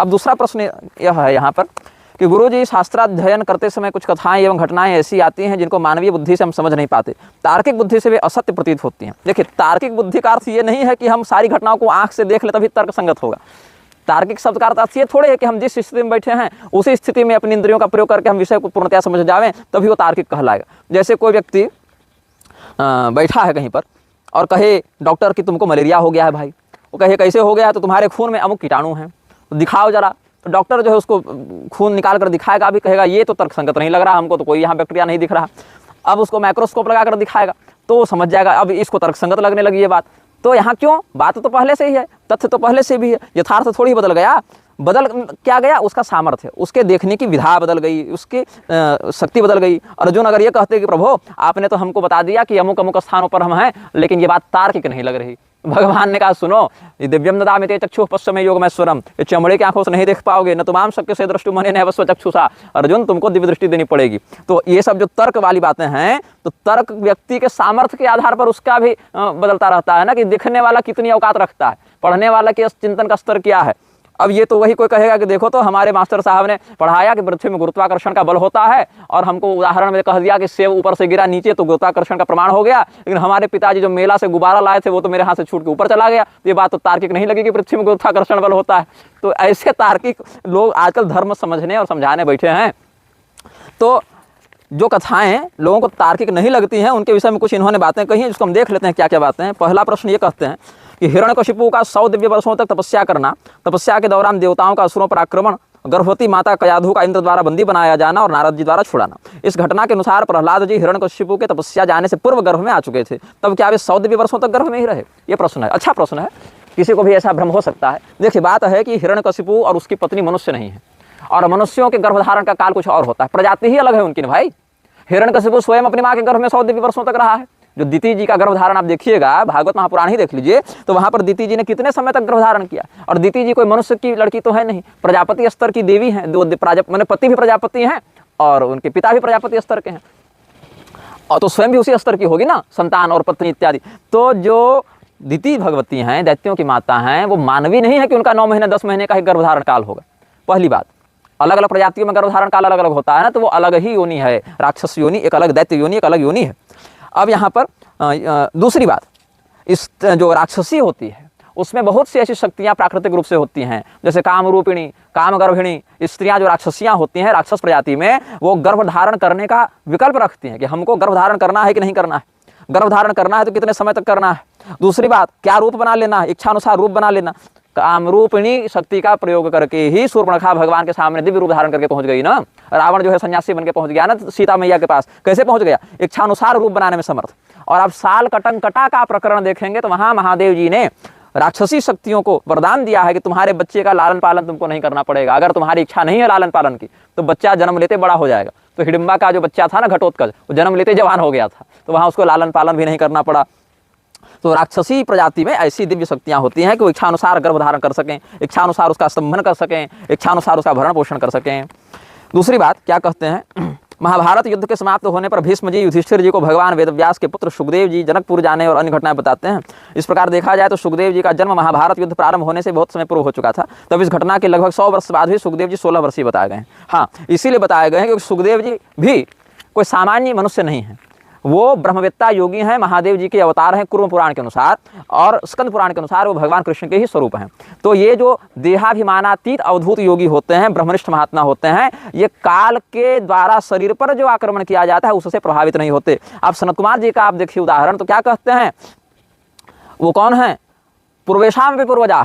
अब दूसरा प्रश्न यह है यहाँ पर कि गुरुजी शास्त्राध्ययन करते समय कुछ कथाएं एवं घटनाएं ऐसी आती हैं जिनको मानवीय बुद्धि से हम समझ नहीं पाते, तार्किक बुद्धि से वे असत्य प्रतीत होती हैं। देखिए, तार्किक बुद्धि का अर्थ ये नहीं है कि हम सारी घटनाओं को आंख से देख ले तभी तर्क संगत होगा। तार्किक शब्द का अर्थ ये थोड़े है कि हम जिस स्थिति में बैठे हैं उसी स्थिति में अपनी इंद्रियों का प्रयोग करके हम विषय को पूर्णतया समझ जावें तभी वो तार्किक कहलाएगा। जैसे कोई व्यक्ति बैठा है कहीं पर और कहे डॉक्टर कि तुमको मलेरिया हो गया है भाई, वो कहे कैसे हो गया है, तो तुम्हारे खून में अमुक कीटाणु हैं, तो दिखाओ जरा। तो डॉक्टर जो है उसको खून निकाल कर दिखाएगा, अभी कहेगा ये तो तर्क संगत नहीं लग रहा हमको, तो कोई यहाँ बैक्टीरिया नहीं दिख रहा। अब उसको माइक्रोस्कोप लगा कर दिखाएगा तो वो समझ जाएगा अब इसको तर्क संगत लगने लगी ये बात। तो यहाँ क्यों, बात तो पहले से ही है, तथ्य तो पहले से भी है, यथार्थ थोड़ी बदल गया। बदल क्या गया, उसका सामर्थ्य, उसके देखने की विधा बदल गई, उसकी शक्ति बदल गई। अर्जुन अगर ये कहते कि प्रभु आपने तो हमको बता दिया कि अमुक अमुक स्थानों पर हम हैं, लेकिन ये बात तार्किक नहीं लग रही, भगवान ने कहा सुनो, ये दिव्यम ददामि ते चक्षुः पश्चिमे योगमैश्वरम, ये चमड़े की आंखों से नहीं देख पाओगे, न तुमाम शक्य से दृष्टि मने न वस्व चक्षुषा, अर्जुन तुमको दिव्य दृष्टि देनी पड़ेगी। तो ये सब जो तर्क वाली बातें हैं, तो तर्क व्यक्ति के सामर्थ्य के आधार पर उसका भी बदलता रहता है ना, कि देखने वाला कितनी औकात रखता है, पढ़ने वाला के चिंतन का स्तर क्या है। अब ये तो वही कोई कहेगा कि देखो तो हमारे मास्टर साहब ने पढ़ाया कि पृथ्वी में गुरुत्वाकर्षण का बल होता है, और हमको उदाहरण में कह दिया कि सेब ऊपर से गिरा नीचे तो गुरुत्वाकर्षण का प्रमाण हो गया, लेकिन हमारे पिताजी जो मेला से गुब्बारा लाए थे वो तो मेरे हाथ से छूट के ऊपर चला गया, तो ये बात तो तार्किक नहीं लगी कि पृथ्वी में गुरुत्वाकर्षण बल होता है। तो ऐसे तार्किक लोग आजकल धर्म समझने और समझाने बैठे हैं। तो जो कथाएं लोगों को तार्किक नहीं लगती हैं उनके विषय में कुछ इन्होंने बातें कही हैं, जिसको हम देख लेते हैं क्या क्या बातें हैं। पहला प्रश्न ये कहते हैं कि हिरण्यकशिपु का 100 दिव्य वर्षों तक तपस्या करना, तपस्या के दौरान देवताओं का असुरों पर आक्रमण, गर्भवती माता कयाधु का इंद्र द्वारा बंदी बनाया जाना और नारद जी द्वारा छुड़ाना। इस घटना के अनुसार प्रहलाद जी हिरण्यकशिपु के तपस्या जाने से पूर्व गर्भ में आ चुके थे, तब क्या वे 100 दिव्य वर्षों तक गर्भ में ही रहे? ये प्रश्न है, अच्छा प्रश्न है, किसी को भी ऐसा भ्रम हो सकता है। देखिए बात है कि हिरण्यकशिपु और उसकी पत्नी मनुष्य नहीं है, और मनुष्यों के गर्भधारण का काल कुछ और होता है, प्रजाति ही अलग है उनकी। भाई हिरण्यकशिपु स्वयं अपनी माँ के गर्भ में 100 दिव्य वर्षों तक रहा है। जो दिति जी का गर्भधारण आप देखिएगा, भागवत महापुराण ही देख लीजिए, तो वहां पर दिति जी ने कितने समय तक गर्भधारण किया। और दिति जी कोई मनुष्य की लड़की तो है नहीं, प्रजापति स्तर की देवी हैं, मैंने पति भी प्रजापति हैं और उनके पिता भी प्रजापति स्तर के हैं, और तो स्वयं भी उसी स्तर की होगी ना, संतान और पत्नी इत्यादि। तो जो दिति भगवती हैं, दैत्यों की माता हैं, वो मानवी नहीं है कि उनका 9 महीने 10 महीने का ही गर्भधारण काल होगा। पहली बात, अलग अलग प्रजातियों में गर्भधारण काल अलग अलग होता है ना, तो वो अलग ही योनि है, राक्षस योनि एक अलग, दैत्य योनि एक अलग योनि है। अब यहाँ पर दूसरी बात, इस जो राक्षसी होती है उसमें बहुत सी ऐसी शक्तियाँ प्राकृतिक रूप से होती हैं, जैसे काम रूपिणी, काम गर्भिणी स्त्रियाँ जो राक्षसियाँ होती हैं राक्षस प्रजाति में, वो गर्भधारण करने का विकल्प रखती हैं कि हमको गर्भधारण करना है कि नहीं करना है, गर्भधारण करना है तो कितने समय तक करना है। दूसरी बात, क्या रूप बना लेना है, इच्छानुसार रूप बना लेना। कामरूपिणी शक्ति का प्रयोग करके ही सूर्पणखा भगवान के सामने दिव्य रूप धारण करके पहुंच गई ना। रावण जो है सन्यासी बन के पहुंच गया ना सीता मैया के पास, कैसे पहुंच गया? इच्छानुसार रूप बनाने में समर्थ। और आप साल कटन कटा का प्रकरण देखेंगे तो वहां महादेव जी ने राक्षसी शक्तियों को वरदान दिया है कि तुम्हारे बच्चे का लालन पालन तुमको नहीं करना पड़ेगा, अगर तुम्हारी इच्छा नहीं है लालन पालन की तो बच्चा जन्म लेते बड़ा हो जाएगा। तो हिडिंबा का जो बच्चा था ना घटोत्कच, वो जन्म लेते जवान हो गया था, तो वहां उसको लालन पालन भी नहीं करना पड़ा। तो राक्षसी प्रजाति में ऐसी दिव्य शक्तियां होती हैं कि वो इच्छानुसार गर्भधारण कर सकें, इच्छानुसार उसका स्तंभन कर सकें, इच्छानुसार उसका भरण पोषण कर सकें। दूसरी बात क्या कहते हैं, महाभारत युद्ध के समाप्त होने पर भीष्म जी युधिष्ठिर जी को भगवान वेदव्यास के पुत्र सुखदेव जी जनकपुर जाने और अन्य घटनाएं बताते हैं। इस प्रकार देखा जाए तो सुखदेव जी का जन्म महाभारत युद्ध प्रारंभ होने से बहुत समय पूर्व हो चुका था, तब इस घटना के लगभग 100 वर्ष बाद भी सुखदेव जी 16 वर्षीय बताए गए हैं। हाँ, इसीलिए बताए गए हैं क्योंकि सुखदेव जी भी कोई सामान्य मनुष्य नहीं है, वो ब्रह्मवेत्ता योगी हैं, महादेव जी के अवतार हैं कुर्म पुराण के अनुसार, और स्कंद पुराण के अनुसार वो भगवान कृष्ण के ही स्वरूप हैं। तो ये जो देहाभिमानातीत अवधूत योगी होते हैं, ब्रह्मनिष्ठ महात्मा होते हैं, ये काल के द्वारा शरीर पर जो आक्रमण किया जाता है उससे प्रभावित नहीं होते। आप सनत कुमार जी का आप देखिए उदाहरण, तो क्या कहते हैं, वो कौन है, पूर्वेशाम भी पूर्वजा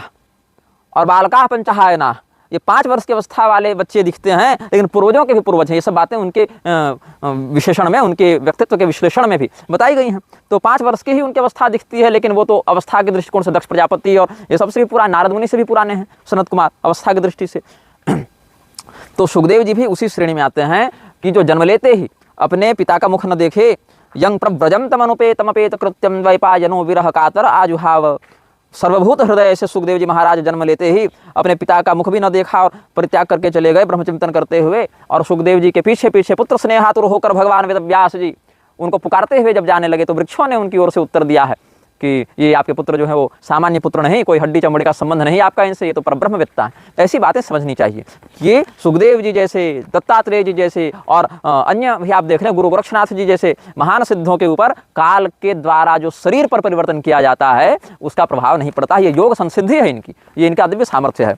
और बालका पंचहायना, ये 5 वर्ष की अवस्था वाले बच्चे दिखते हैं लेकिन पूर्वजों के भी पूर्वज हैं। ये सब बातें उनके विशेषण में, उनके व्यक्तित्व के विश्लेषण में भी बताई गई हैं। तो 5 वर्ष की ही उनकी अवस्था दिखती है, लेकिन वो तो अवस्था के दृष्टिकोण से दक्ष प्रजापति और ये सबसे भी पुराने, नारद मुनि से भी पुराने हैं सनत कुमार अवस्था की दृष्टि से। तो सुखदेव जी भी उसी श्रेणी में आते हैं कि जो जन्म लेते ही अपने पिता का मुख न देखे, यंग प्रव्रजम तमनुपेतमपेत कृत्यम द्वैपायनो विरह कातर आजुहाव, सर्वभूत हृदय से सुखदेव जी महाराज जन्म लेते ही अपने पिता का मुख भी न देखा और परित्याग करके चले गए ब्रह्मचिंतन करते हुए। और सुखदेव जी के पीछे पीछे पुत्र स्नेहातुर होकर भगवान वेदव्यास जी उनको पुकारते हुए जब जाने लगे तो वृक्षों ने उनकी ओर से उत्तर दिया है कि ये आपके पुत्र जो है वो सामान्य पुत्र नहीं, कोई हड्डी चमड़े का संबंध नहीं आपका इनसे, ये तो परब्रह्मवेत्ता है। ऐसी बातें समझनी चाहिए। ये सुखदेव जी जैसे, दत्तात्रेय जी जैसे और अन्य भी आप देख रहे हैं गुरु गोरक्षनाथ जी जैसे महान सिद्धों के ऊपर काल के द्वारा जो शरीर पर परिवर्तन किया जाता है उसका प्रभाव नहीं पड़ता। ये योग संसिद्धि है इनकी, ये इनका दिव्य सामर्थ्य है।